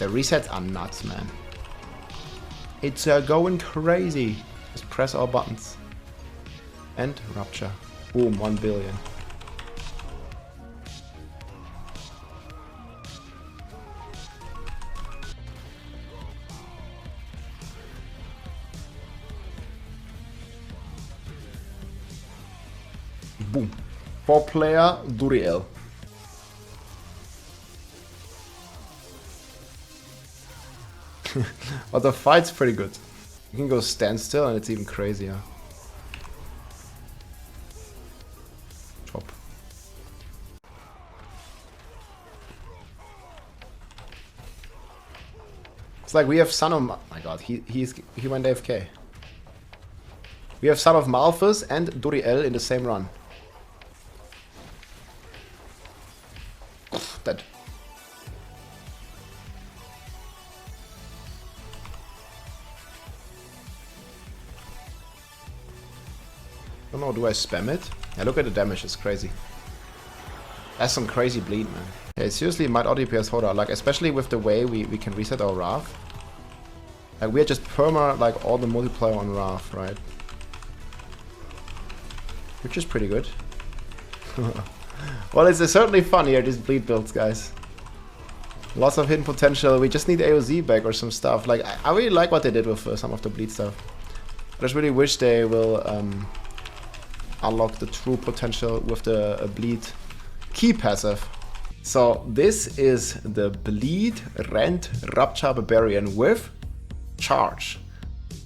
The resets are nuts, man. It's going crazy. Just press our buttons. And Rupture. Boom, 1 billion. Boom. 4-player Druid. But the fight's pretty good. You can go standstill and it's even crazier. Chop. It's like we have Son of... my god, he went AFK. We have Son of Malthus and Druid in the same run. Dead. I don't know, do I spam it? Yeah, look at the damage, it's crazy. That's some crazy bleed, man. Yeah, seriously might DPS HotA, like especially with the way we can reset our Wrath. Like we're just perma like all the multiplayer on Wrath, right? Which is pretty good. Well, it's certainly fun here, these bleed builds, guys. Lots of hidden potential. We just need AOZ back or some stuff. Like, I really like what they did with some of the bleed stuff. I just really wish they will unlock the true potential with the bleed key passive. So this is the bleed rend Rupture Barbarian with charge.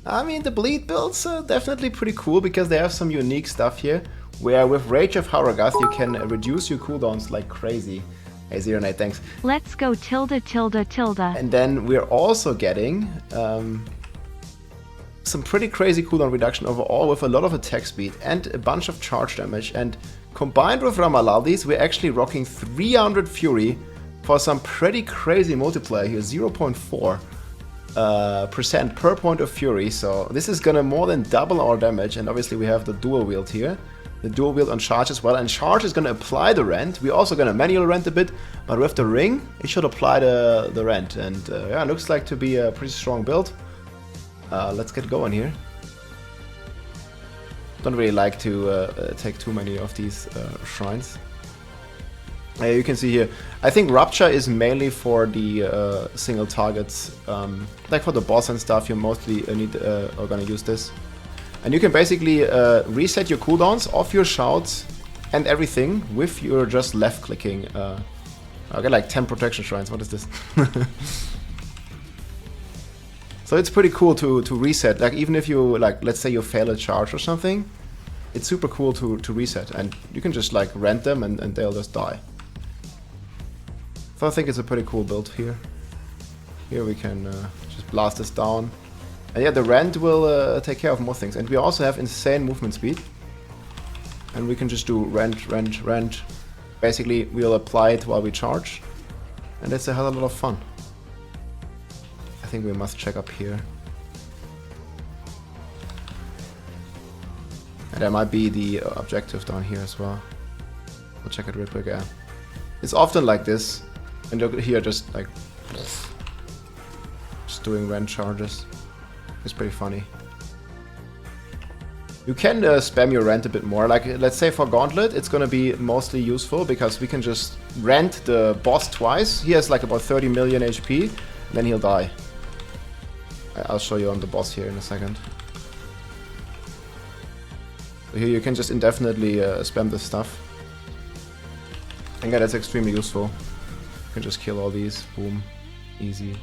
I mean, the bleed builds are definitely pretty cool because they have some unique stuff here. Where with Rage of Paragon you can reduce your cooldowns like crazy. Hey, Zero Nate, thanks. Let's go tilde tilde tilde. And then we're also getting some pretty crazy cooldown reduction overall with a lot of attack speed and a bunch of charge damage. And combined with Ramaladis, we're actually rocking 300 Fury for some pretty crazy multiplier here, 0.4% per point of Fury. So this is gonna more than double our damage, and obviously we have the dual wield here. The dual wield on charge as well, and charge is going to apply the rend. We're also going to manual rend a bit, but with the ring, it should apply the rend. And yeah, it looks like to be a pretty strong build. Let's get going here. Don't really like to take too many of these shrines. You can see here, I think Rupture is mainly for the single targets. Like for the boss and stuff, you mostly are going to use this. And you can basically reset your cooldowns off your shouts and everything with your just left clicking. I get like 10 protection shrines. What is this? So it's pretty cool to reset. Like even if you like, let's say you fail a charge or something, it's super cool to reset, and you can just like rend them and they'll just die. So I think it's a pretty cool build here. Here we can just blast this down. And yeah, the rend will take care of more things. And we also have insane movement speed. And we can just do rend. Basically, we'll apply it while we charge. And it's a hell of a lot of fun. I think we must check up here. And there might be the objective down here as well. We'll check it real quick, yeah. It's often like this. And you're here just like... just doing rend charges. It's pretty funny. You can spam your rend a bit more. Like, let's say for Gauntlet, it's gonna be mostly useful because we can just rend the boss twice. He has like about 30 million HP, then he'll die. I'll show you on the boss here in a second. So here you can just indefinitely spam this stuff. And yeah, that's extremely useful. You can just kill all these. Boom. Easy.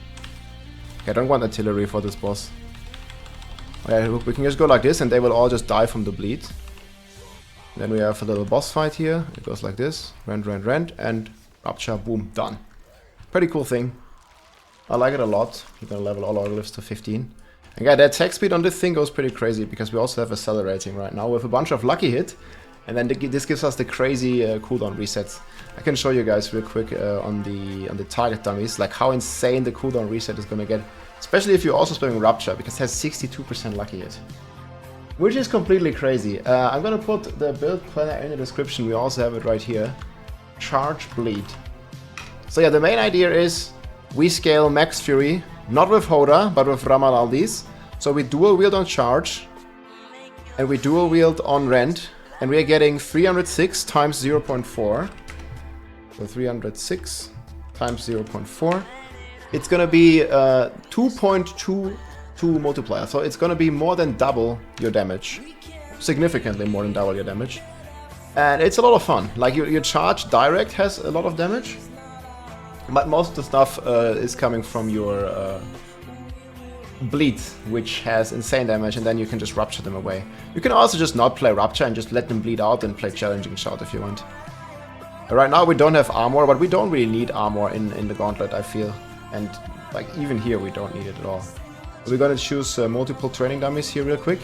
Okay, I don't want artillery for this boss. Okay, we can just go like this and they will all just die from the bleed. Then we have a little boss fight here. It goes like this. Rend, and Rupture, boom, done. Pretty cool thing. I like it a lot. We're gonna level all our glyphs to 15. And yeah, the attack speed on this thing goes pretty crazy because we also have accelerating right now with a bunch of lucky hit. And then this gives us the crazy cooldown resets. I can show you guys real quick on the target dummies, like how insane the cooldown reset is gonna get. Especially if you're also spamming Rupture, because it has 62% lucky hit. Which is completely crazy. I'm gonna put the build planner in the description, we also have it right here. Charge Bleed. So yeah, the main idea is we scale Max Fury, not with HotA, but with Ramalaldis. So we dual wield on charge, and we dual wield on rend, and we are getting 306 times 0.4. So 306 times 0.4. It's gonna be 2.22 multiplier, so it's gonna be more than double your damage. Significantly more than double your damage. And it's a lot of fun. Like your charge direct has a lot of damage, but most of the stuff is coming from your bleed, which has insane damage, and then you can just rupture them away. You can also just not play Rupture and just let them bleed out and play Challenging Shout if you want. Right now we don't have armor, but we don't really need armor in the gauntlet, I feel. And like even here we don't need it at all. We're gonna choose multiple training dummies here real quick,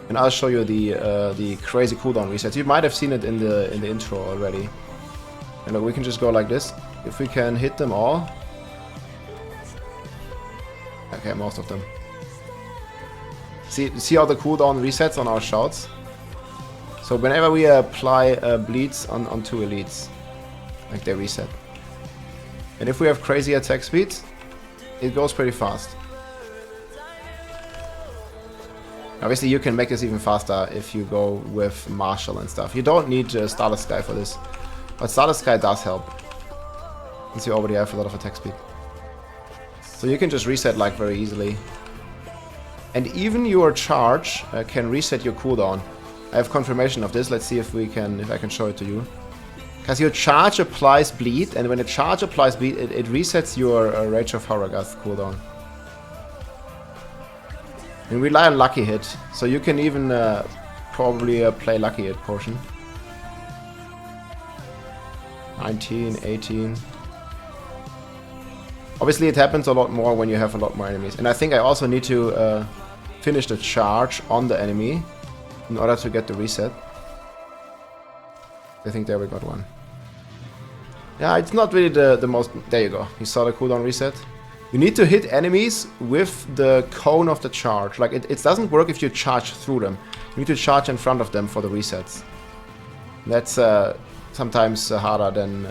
and I'll show you the crazy cooldown resets. You might have seen it in the intro already. And look, we can just go like this. If we can hit them all. Okay, most of them. See how the cooldown resets on our shouts? So whenever we apply bleeds on two elites, like they reset. And if we have crazy attack speed, it goes pretty fast. Obviously you can make this even faster if you go with Marshall and stuff. You don't need Starless Sky for this. But Starless Sky does help, since you already have a lot of attack speed. So you can just reset like very easily. And even your charge can reset your cooldown. I have confirmation of this. Let's see if I can show it to you. Because your charge applies bleed, and when a charge applies bleed, it resets your Rage of Horrorgath cooldown. And rely on Lucky Hit, so you can even probably play Lucky Hit potion. 19, 18. Obviously it happens a lot more when you have a lot more enemies. And I think I also need to finish the charge on the enemy in order to get the reset. I think there we got one. Yeah, it's not really the most... There you go. You saw the cooldown reset. You need to hit enemies with the cone of the charge. Like, it doesn't work if you charge through them. You need to charge in front of them for the resets. That's sometimes harder than...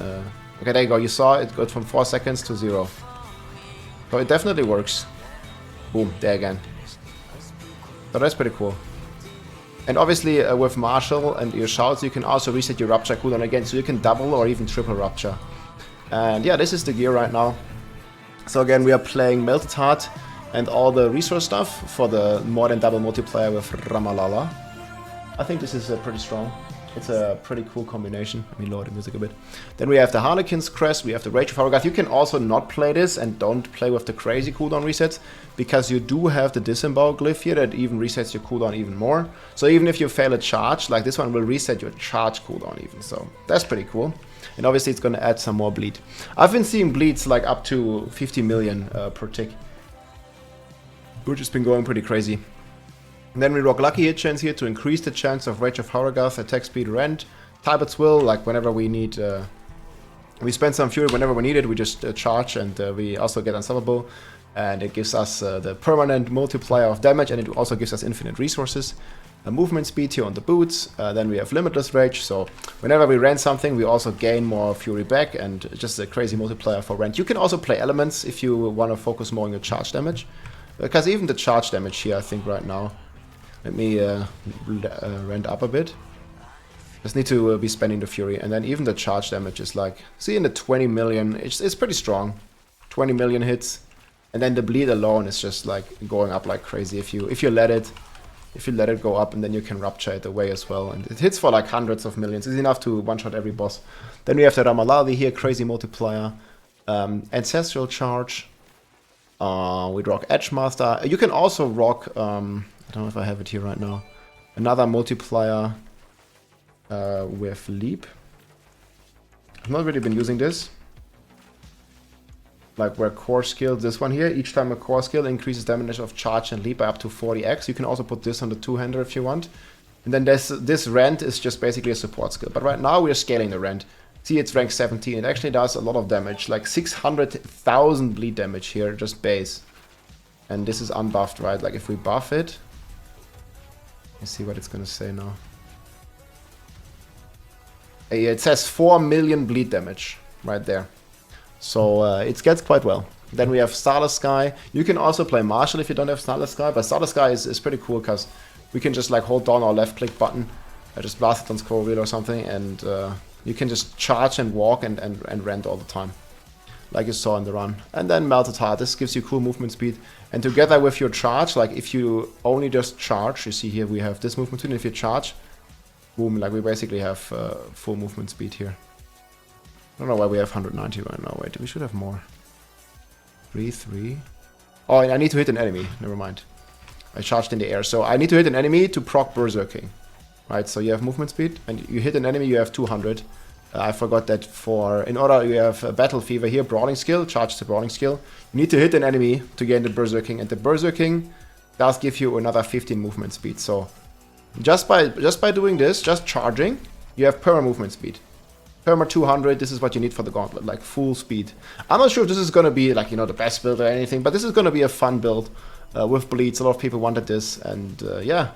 Okay, there you go. You saw it got from 4 seconds to 0. So it definitely works. Boom, there again. So that's pretty cool. And obviously with Marshall and your shouts, you can also reset your Rupture cooldown again, so you can double or even triple Rupture. And yeah, this is the gear right now. So again, we are playing Melted Heart and all the resource stuff for the more than double multiplier with Ramalala. I think this is pretty strong. It's a pretty cool combination. Let me lower the music a bit. Then we have the Harlequin's Crest, we have the Rage of Horrorgath. You can also not play this and don't play with the crazy cooldown resets, because you do have the Disembowel glyph here that even resets your cooldown even more. So even if you fail a charge, like this one will reset your charge cooldown even. So that's pretty cool. And obviously it's gonna add some more bleed. I've been seeing bleeds like up to 50 million per tick, which has been going pretty crazy. And then we rock Lucky Hit chance here to increase the chance of Rage of Horrorgath, attack speed, rend. Talbot's Will, like whenever we need... we spend some fury whenever we need it, we just charge, and we also get Unstoppable. And it gives us the permanent multiplier of damage, and it also gives us infinite resources. Movement speed here on the boots. Then we have Limitless Rage, so whenever we rend something, we also gain more fury back, and just a crazy multiplier for rend. You can also play elements if you want to focus more on your charge damage. Because even the charge damage here, I think right now... Let me rend up a bit. Just need to be spending the fury, and then even the charge damage is like, see, in the 20 million, it's pretty strong. 20 million hits, and then the bleed alone is just like going up like crazy if you let it go up, and then you can rupture it away as well, and it hits for like hundreds of millions. It's enough to one-shot every boss. Then we have the Ramalali here, crazy multiplier, ancestral charge. We rock Edgemaster. You can also rock. I don't know if I have it here right now. Another multiplier with Leap. I've not really been using this. Like where core skill, this one here, each time a core skill increases damage of charge and leap by up to 40x. You can also put this on the two-hander if you want. And then this rend is just basically a support skill. But right now we're scaling the rend. See, it's rank 17. It actually does a lot of damage, like 600,000 bleed damage here, just base. And this is unbuffed, right? Like if we buff it, let's see what it's gonna say now. It says 4 million bleed damage right there. So it gets quite well. Then we have Starless Sky. You can also play Marshall if you don't have Starless Sky, but Starless Sky is pretty cool because we can just like hold down our left click button, just blast it on scroll wheel or something, and you can just charge and walk and rend all the time, like you saw in the run. And then Melted Heart, this gives you cool movement speed. And together with your charge, like if you only just charge, you see here we have this movement speed, and if you charge, boom, like we basically have full movement speed here. I don't know why we have 190 right now, wait, we should have more. 3. Oh, I need to hit an enemy. Never mind. I charged in the air. So I need to hit an enemy to proc Berserking. Right, so you have movement speed, and you hit an enemy, you have 200. I forgot that in order you have a Battle Fever here, Brawling Skill, charge the Brawling Skill. You need to hit an enemy to gain the Berserking, and the Berserking does give you another 15 movement speed. So just by doing this, just charging, you have perma movement speed. Perma 200, this is what you need for the gauntlet, like full speed. I'm not sure if this is gonna be like, you know, the best build or anything, but this is gonna be a fun build with bleeds. A lot of people wanted this, and yeah.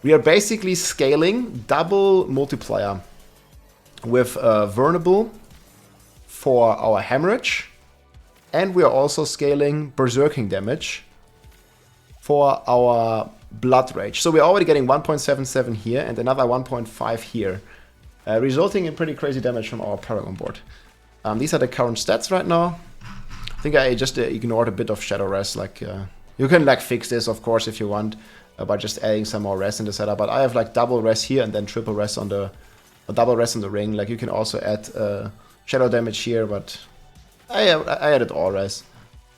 We are basically scaling double multiplier with Vulnerable for our Hemorrhage, and we are also scaling Berserking damage for our Blood Rage. So we're already getting 1.77 here and another 1.5 here. Resulting in pretty crazy damage from our Paragon board. These are the current stats right now. I think I just ignored a bit of Shadow Res. Like you can like fix this, of course, if you want, by just adding some more res in the setup. But I have like double res here and then triple res on the double res on the ring. Like you can also add shadow damage here, but I added all res.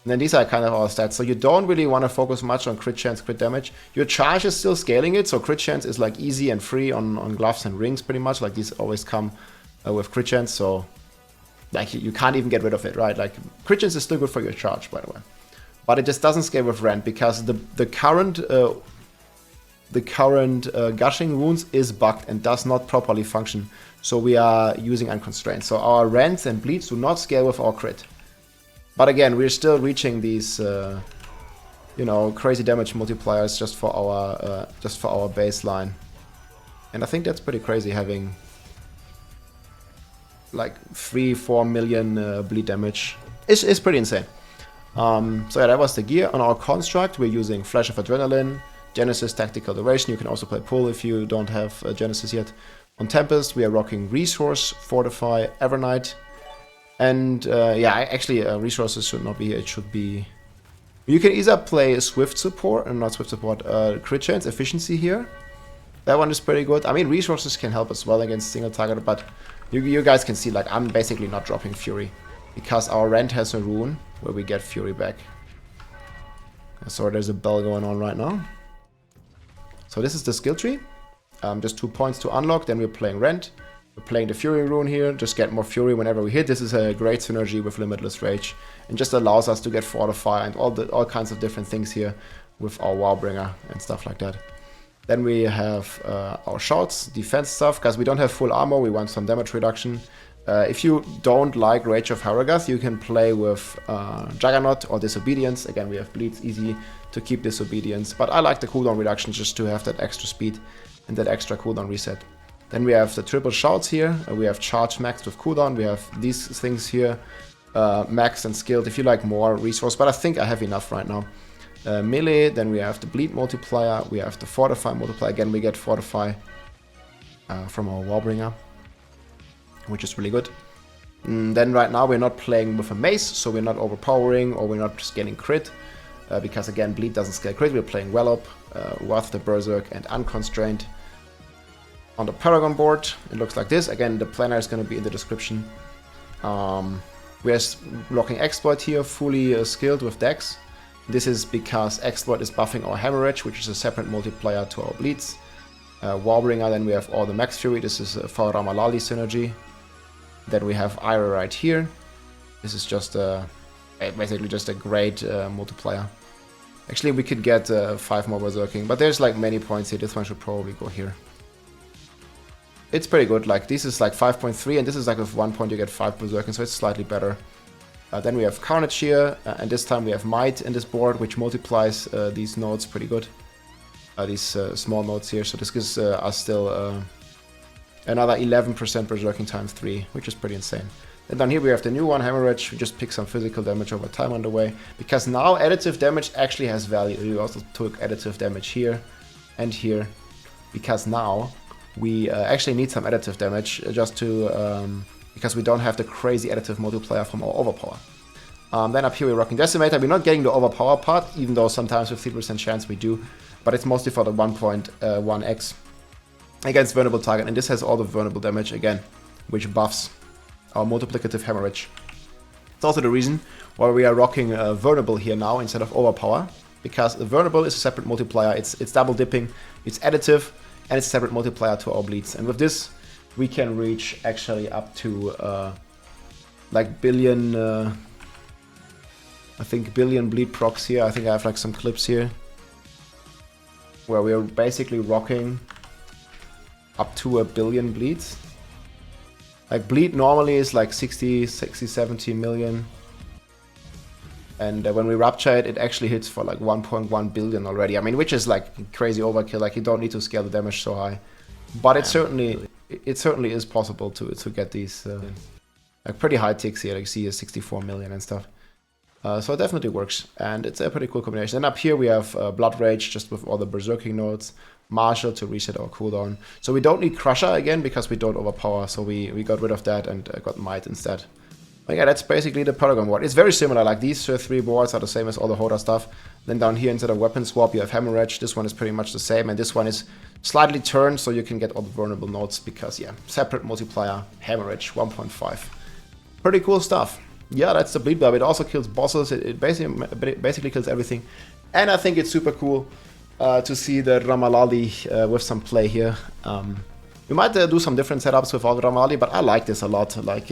And then these are kind of our stats. So you don't really want to focus much on crit chance, crit damage. Your charge is still scaling it, so crit chance is like easy and free on gloves and rings pretty much. Like these always come with crit chance, so like you can't even get rid of it, right? Like crit chance is still good for your charge, by the way. But it just doesn't scale with rend because the current gushing wounds is bugged and does not properly function. So we are using unconstrained. So our rends and bleeds do not scale with our crit. But again, we're still reaching these, you know, crazy damage multipliers just for our baseline, and I think that's pretty crazy having like 3-4 million bleed damage. It's pretty insane. So yeah, that was the gear. On our construct, we're using Flash of Adrenaline, Genesis, Tactical Duration. You can also play Pull if you don't have Genesis yet. On Tempest, we are rocking Resource, Fortify, Evernight. And yeah, actually resources should not be here, it should be... You can either play Swift Support, and not Swift Support, Crit Chance, Efficiency here. That one is pretty good. I mean, resources can help as well against single target, but you guys can see, like, I'm basically not dropping Fury. Because our Rend has a rune where we get Fury back. So there's a bell going on right now. So this is the skill tree. Just 2 points to unlock, then we're playing Rend. We're playing the Fury rune here, just get more Fury whenever we hit. This is a great synergy with Limitless Rage, and just allows us to get Fortify and all kinds of different things here with our Wowbringer and stuff like that. Then we have our Shouts, defense stuff, because we don't have full armor, we want some damage reduction. If you don't like Rage of Haragath, you can play with Juggernaut or Disobedience. Again, we have Bleeds, easy to keep Disobedience, but I like the cooldown reduction just to have that extra speed and that extra cooldown reset. Then we have the triple shouts here, we have charge maxed with cooldown, we have these things here, maxed and skilled if you like more resource, but I think I have enough right now. Melee, then we have the bleed multiplier, we have the fortify multiplier, again we get fortify from our Wallbringer, which is really good. Then right now we're not playing with a mace, so we're not overpowering or we're not scaling crit, because again bleed doesn't scale crit, we're playing Wallop, Wrath the Berserk and Unconstrained. On the Paragon board, it looks like this. Again, the planner is going to be in the description. We're locking Exploit here, fully skilled with Dex. This is because Exploit is buffing our Hemorrhage, which is a separate multiplier to our bleeds. Warbringer, then we have all the Max Fury. This is for Ramalali synergy. Then we have Ira right here. This is just basically just a great multiplier. Actually, we could get 5 more Berserking, but there's like many points here. This one should probably go here. It's pretty good, like this is like 5.3 and this is like with 1 point you get 5 Berserking, so it's slightly better. Then we have Carnage here, and this time we have Might in this board, which multiplies these nodes pretty good. These small nodes here, so this gives us still another 11% Berserking times 3, which is pretty insane. And down here we have the new one, Hemorrhage. We just pick some physical damage over time on the way. Because now additive damage actually has value. We also took additive damage here and here. Because now we actually need some additive damage just to... because we don't have the crazy additive multiplier from our overpower. Then up here we're rocking Decimator. We're not getting the overpower part, even though sometimes with 3% chance we do. But it's mostly for the 1.1x against vulnerable target. And this has all the vulnerable damage again, which buffs our multiplicative Hemorrhage. It's also the reason why we are rocking vulnerable here now instead of overpower, because the vulnerable is a separate multiplier. It's double dipping, it's additive, and it's a separate multiplier to our bleeds. And with this, we can reach actually up to like billion, I think billion bleed procs here. I think I have like some clips here where we are basically rocking up to 1 billion bleeds. Like bleed normally is like 60, 70 million. And when we rupture it, it actually hits for like 1.1 billion already. I mean, which is like crazy overkill. Like you don't need to scale the damage so high. But it certainly is possible to get these like pretty high ticks here. Like you see a 64 million and stuff. So it definitely works. And it's a pretty cool combination. And up here we have Blood Rage just with all the berserking nodes. Marshal to reset our cooldown. So we don't need Crusher again because we don't overpower, so we got rid of that and got Might instead. But yeah, that's basically the Paragon board. It's very similar, like these 3 boards are the same as all the HotA stuff. Then down here instead of Weapon Swap you have Hemorrhage. This one is pretty much the same, and this one is slightly turned so you can get all the vulnerable nodes because yeah, separate multiplier, Hemorrhage 1.5. Pretty cool stuff. Yeah, that's the Bleed Barb. It also kills bosses, it basically kills everything. And I think it's super cool to see the Ramalali with some play here. We might do some different setups without Ramalali, but I like this a lot. Like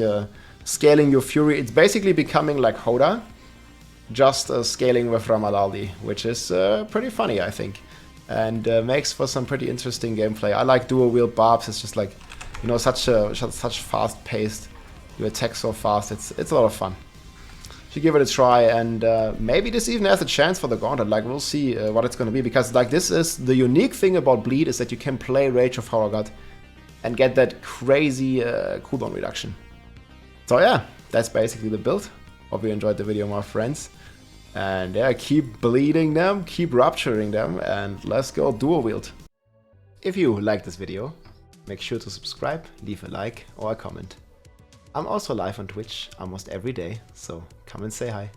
scaling your Fury, it's basically becoming like HotA, just scaling with Ramalali, which is pretty funny, I think, and makes for some pretty interesting gameplay. I like dual wield Barbs. It's just like, you know, such fast paced. You attack so fast. It's a lot of fun. Should give it a try, and maybe this even has a chance for the Gauntlet. Like, we'll see what it's going to be, because like this is the unique thing about Bleed, is that you can play Rage of Horogat and get that crazy cooldown reduction. So yeah, that's basically the build. Hope you enjoyed the video, my friends. And yeah, keep bleeding them, keep rupturing them, and let's go dual wield. If you like this video, make sure to subscribe, leave a like or a comment. I'm also live on Twitch almost every day, so come and say hi.